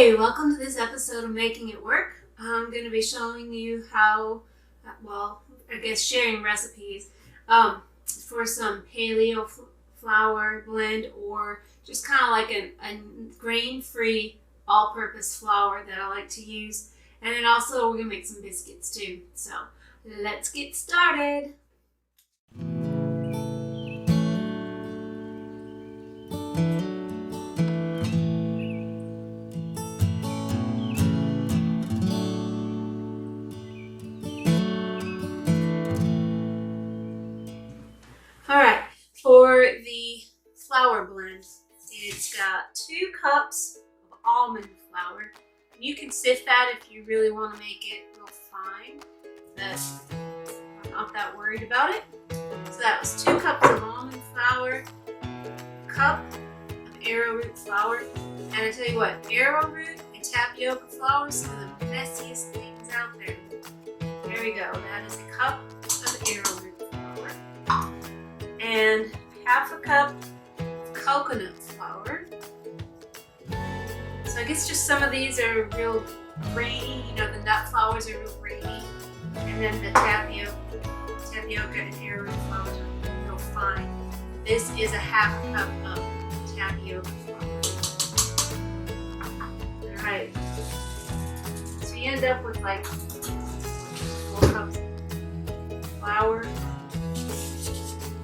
Hey, welcome to this episode of Making It Work. I'm going to be showing you how, sharing recipes for some paleo flour blend, or just kind of like a grain-free all-purpose flour that I like to use. And then also we're going to make some biscuits too. So let's get started. Alright, for the flour blend, it's got 2 cups of almond flour. You can sift that if you really want to make it real fine, but I'm not that worried about it. So that was 2 cups of almond flour, a cup of arrowroot flour, and I tell you what, arrowroot and tapioca flour are some of the messiest things out there. There we go, that is a cup of arrowroot flour. And half a cup of coconut flour. So I guess just some of these are real grainy, the nut flours are real grainy. And then the tapioca and arrowroot flours are real fine. This is a half a cup of tapioca flour. Alright. So you end up with like 4 cups of flour.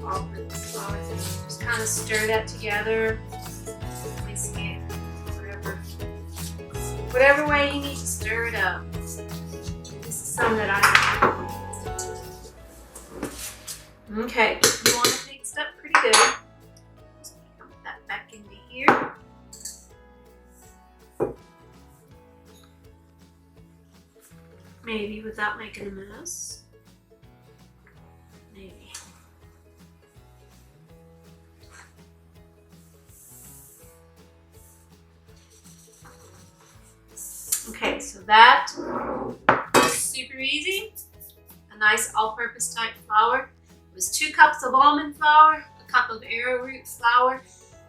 All-purpose flour. Just kind of stir that together, whisk it, whatever way you need to stir it up. This is some that I have. Okay, you want it mixed up pretty good. Just put that back into here. Maybe without making a mess. Maybe. Okay, so that is super easy. A nice all-purpose type flour. It was 2 cups of almond flour, a cup of arrowroot flour,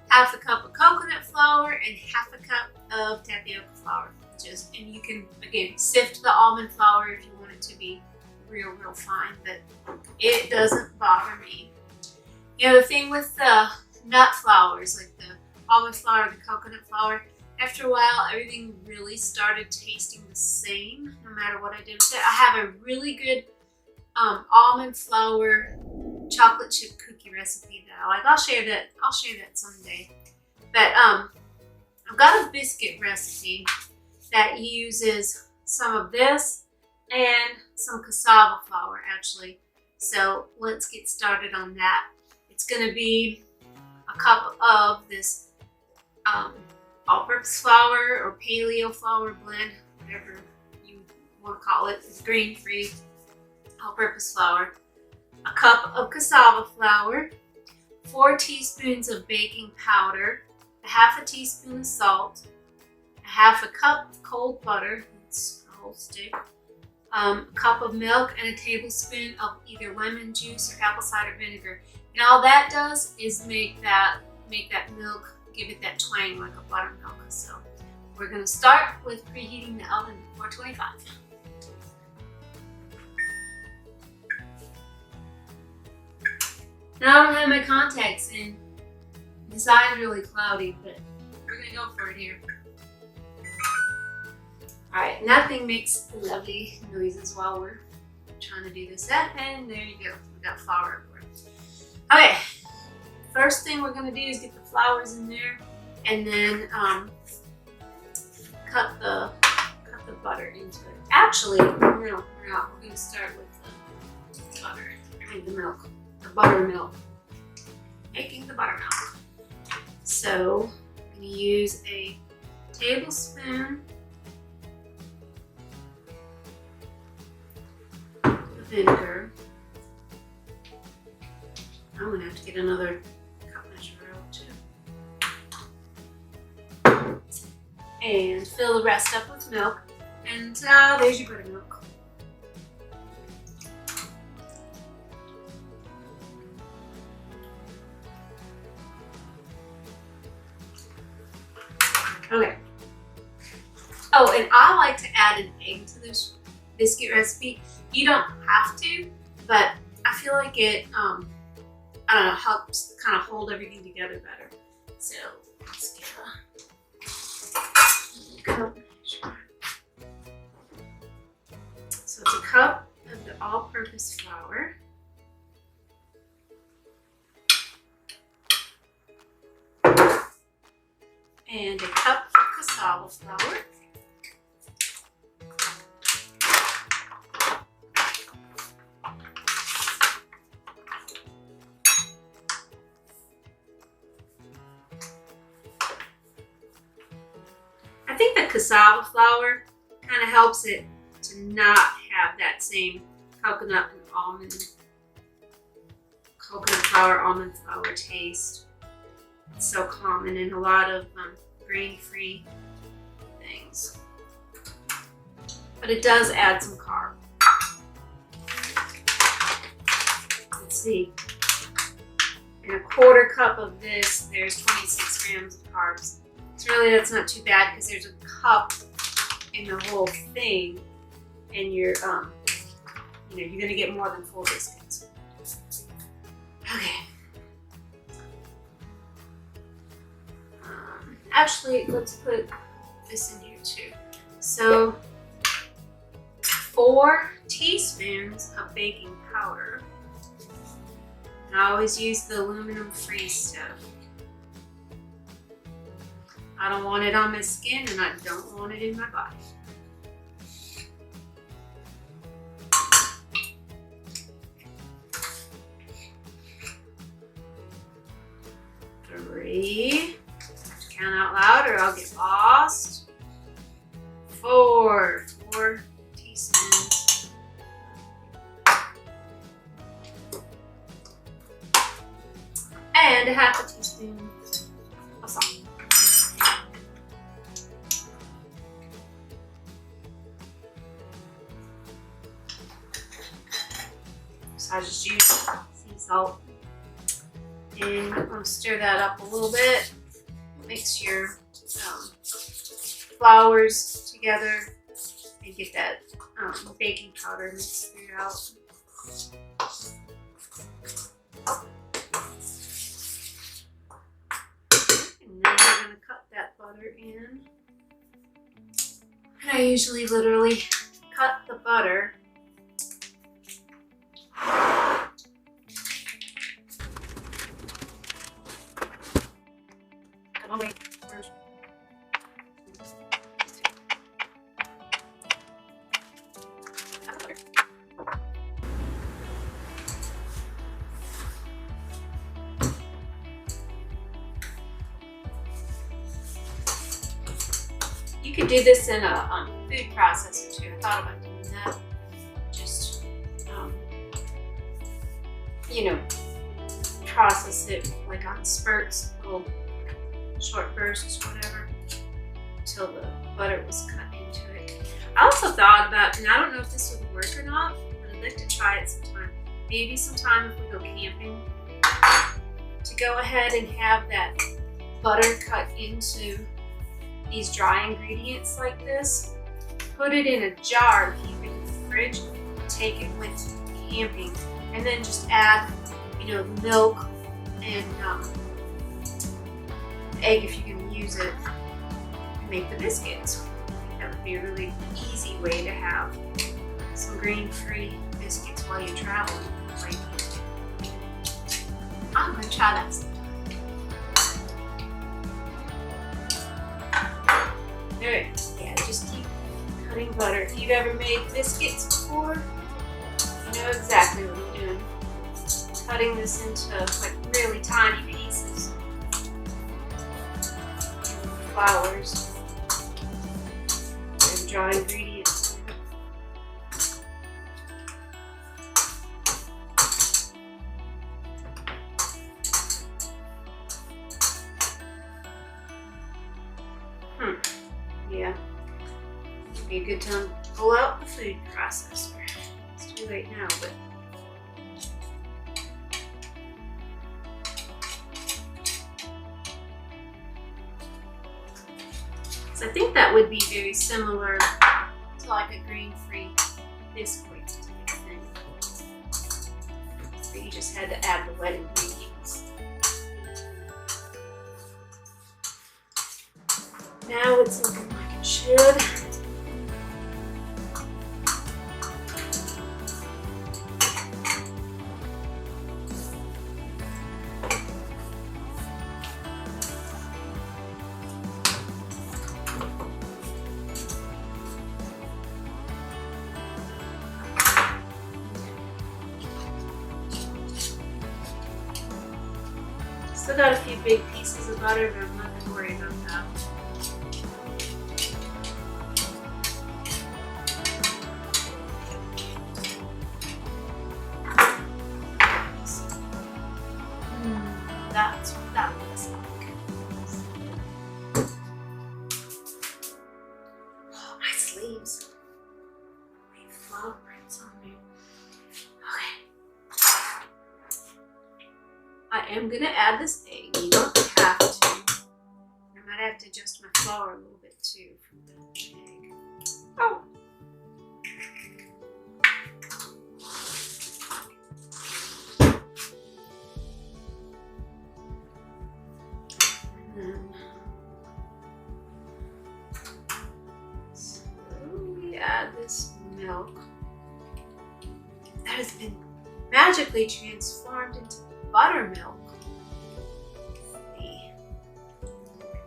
half a cup of coconut flour, and half a cup of tapioca flour. And you can, again, sift the almond flour if you want it to be real fine, but it doesn't bother me. The thing with the nut flours, like the almond flour, the coconut flour, after a while, everything really started tasting the same, no matter what I did with it. I have a really good almond flour chocolate chip cookie recipe that I like. I'll share that someday. But I've got a biscuit recipe that uses some of this and some cassava flour, actually. So let's get started on that. It's going to be a cup of this all-purpose flour or paleo flour blend, whatever you want to call it. It's grain-free all-purpose flour. A cup of cassava flour, 4 teaspoons of baking powder, a half a teaspoon of salt, a half a cup of cold butter, it's a whole stick, a cup of milk, and a tablespoon of either lemon juice or apple cider vinegar. And all that does is make that milk, give it that twang like a buttermilk. So we're going to start with preheating the oven to 425. Now I don't have my contacts in. This eye is really cloudy, but we're going to go for it here. Alright, and that thing makes lovely noises while we're trying to do this. And there you go. We got flour everywhere. Okay. First thing we're going to do is get the flours in there, and then cut the butter into it. Actually, no, we're not. We're going to start with the butter and the milk, the buttermilk. Making the buttermilk. So I'm going to use a tablespoon of vinegar. I'm going to have to get another and fill the rest up with milk. And there's your buttermilk. Okay. Oh, and I like to add an egg to this biscuit recipe. You don't have to, but I feel like it, I don't know, helps kind of hold everything together better. So let's get a cup. So it's a cup of the all-purpose flour. And a cup of cassava flour. I think the cassava flour kind of helps it to not have that same coconut flour, almond flour taste. It's so common in a lot of grain-free things. But it does add some carb. Let's see. In a quarter cup of this, there's 26 grams of carbs. So really that's not too bad because there's a cup in the whole thing, and you're gonna get more than 4 biscuits. Okay. Actually, let's put this in here too. So 4 teaspoons of baking powder. And I always use the aluminum-free stuff. I don't want it on my skin, and I don't want it in my body. Three. Count out loud or I'll get lost. 4 teaspoons. And a half a teaspoon of salt. So I just use sea salt. And I'm going to stir that up a little bit. Mix your flours together and get that baking powder mixed throughout. And then we're going to cut that butter in. And I usually literally cut the butter You could do this in a food processor too. I thought about doing that. Just, process it like on spurts, little short bursts, whatever, until the butter was cut into it. I also thought about, and I don't know if this would work or not, but I'd like to try it sometime. Maybe sometime if we go camping, to go ahead and have that butter cut into these dry ingredients like this, put it in a jar to keep it in the fridge, take it with camping, and then just add, milk and egg if you can use it, and make the biscuits. I think that would be a really easy way to have some grain-free biscuits while you're traveling. I'm gonna try that sometime. Alright, yeah, just keep cutting butter. If you've ever made biscuits before, you know exactly what I'm doing. Cutting this into like really tiny pieces. And flours and dry ingredients. Yeah, it'd be a good time to pull out the food processor. It's too late now, but So I think that would be very similar to like a grain-free biscuit type thing. So you just had to add the wet ingredients. Now it's looking like it should. Still got a few big pieces of butter, but I'm not going to worry about that. That's what that looks like. Oh, nice leaves. Wait, flower prints on there. I am going to add this egg. You don't have to. I might have to adjust my flour a little bit too from the egg. Oh! And then, so we add this milk that has been magically transformed into buttermilk, the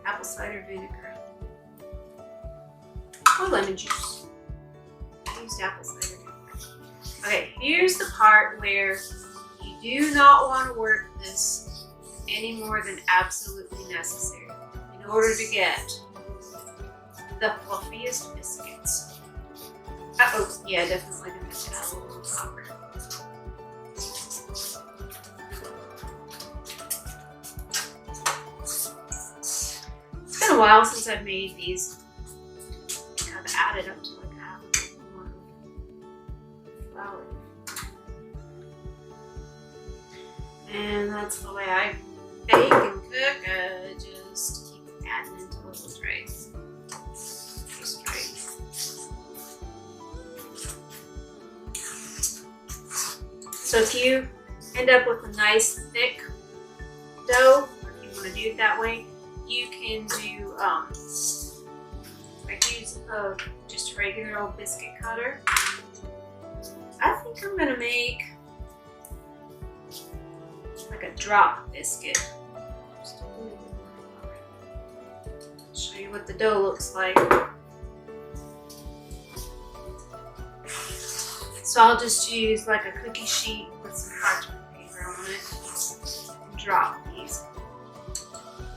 apple cider vinegar, or lemon juice. I used apple cider vinegar. Okay, here's the part where you do not want to work this any more than absolutely necessary in order to get the fluffiest biscuits. Oh, yeah, definitely going to add a little flour. It's been a while since I've made these. I've added up to like half more flour. And that's the way I bake and cook. I just keep adding into little trays. Just trays. So if you end up with a nice thick dough, or if you want to do it that way, you can do, I use just a regular old biscuit cutter. I think I'm gonna make like a drop biscuit. I'll show you what the dough looks like. So I'll just use like a cookie sheet with some parchment paper on it and drop these.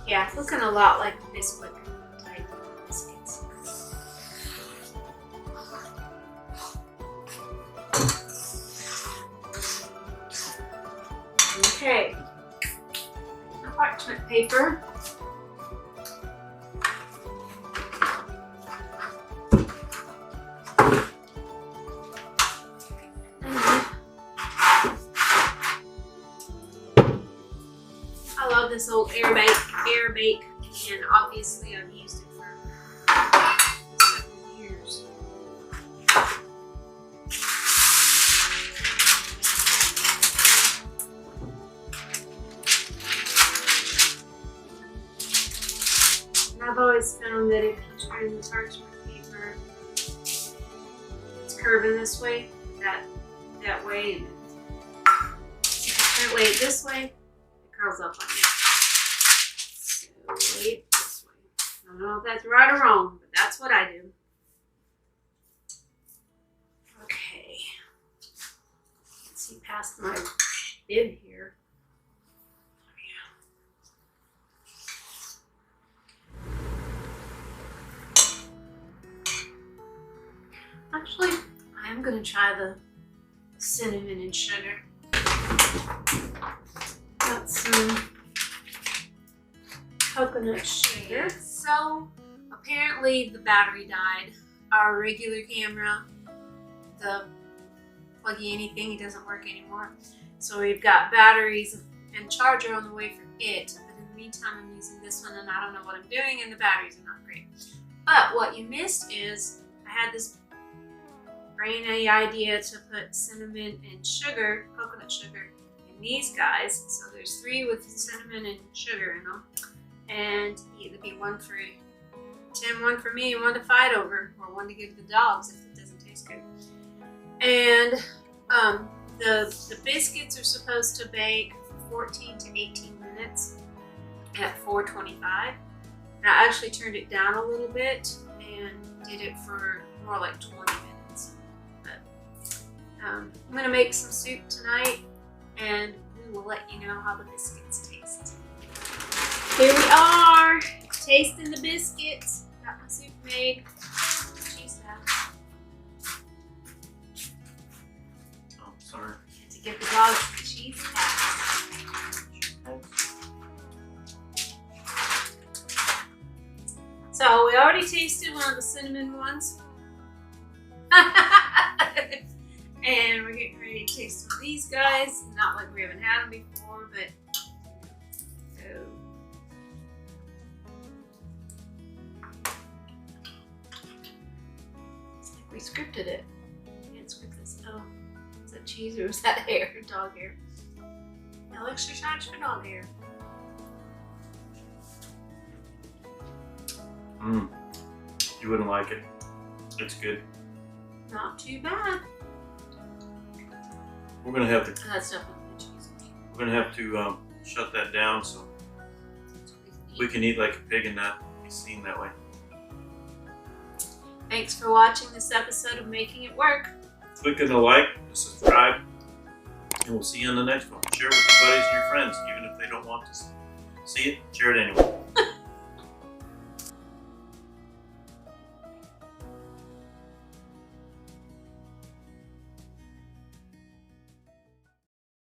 Yeah, it's looking a lot like biscuit type biscuits. Okay, my parchment paper. I love this old air bake and obviously I've used it for several years. And I've always found that if you turn the parchment paper, it's curving this way, that way, and if you turn it this way, it curls up on you. Wait this way. I don't know if that's right or wrong, but that's what I do. Okay. Let's see past my bib here. Actually, I am going to try the cinnamon and sugar. Got some coconut sugar. So apparently the battery died. Our regular camera, the pluggy anything, it doesn't work anymore. So we've got batteries and charger on the way for it. But in the meantime, I'm using this one and I don't know what I'm doing and the batteries are not great. But what you missed is I had this brainy idea to put cinnamon and sugar, coconut sugar, in these guys. So there's 3 with cinnamon and sugar in them. And it'd be 1 for Tim, 1 for me, and 1 to fight over, or 1 to give the dogs if it doesn't taste good. And the biscuits are supposed to bake for 14 to 18 minutes at 425. And I actually turned it down a little bit and did it for more like 20 minutes. But I'm gonna make some soup tonight, and we will let you know how the biscuits taste. Here we are, tasting the biscuits. Got my soup made. Cheese hat. Oh, sorry. Had to give the dogs some cheese hat. So we already tasted one of the cinnamon ones. And we're getting ready to taste some of these guys. Not like we haven't had them before, but we scripted it. We didn't script this. Oh, is that cheese or is that hair? Dog hair. No extra shots for dog hair. You wouldn't like it. It's good. Not too bad. We're gonna have to. That's definitely cheese. We're gonna have to shut that down so we can eat like a pig and not be seen that way. Thanks for watching this episode of Making It Work. Click on the like, subscribe, and we'll see you on the next one. Share it with your buddies and your friends, even if they don't want to see it. Share it anyway.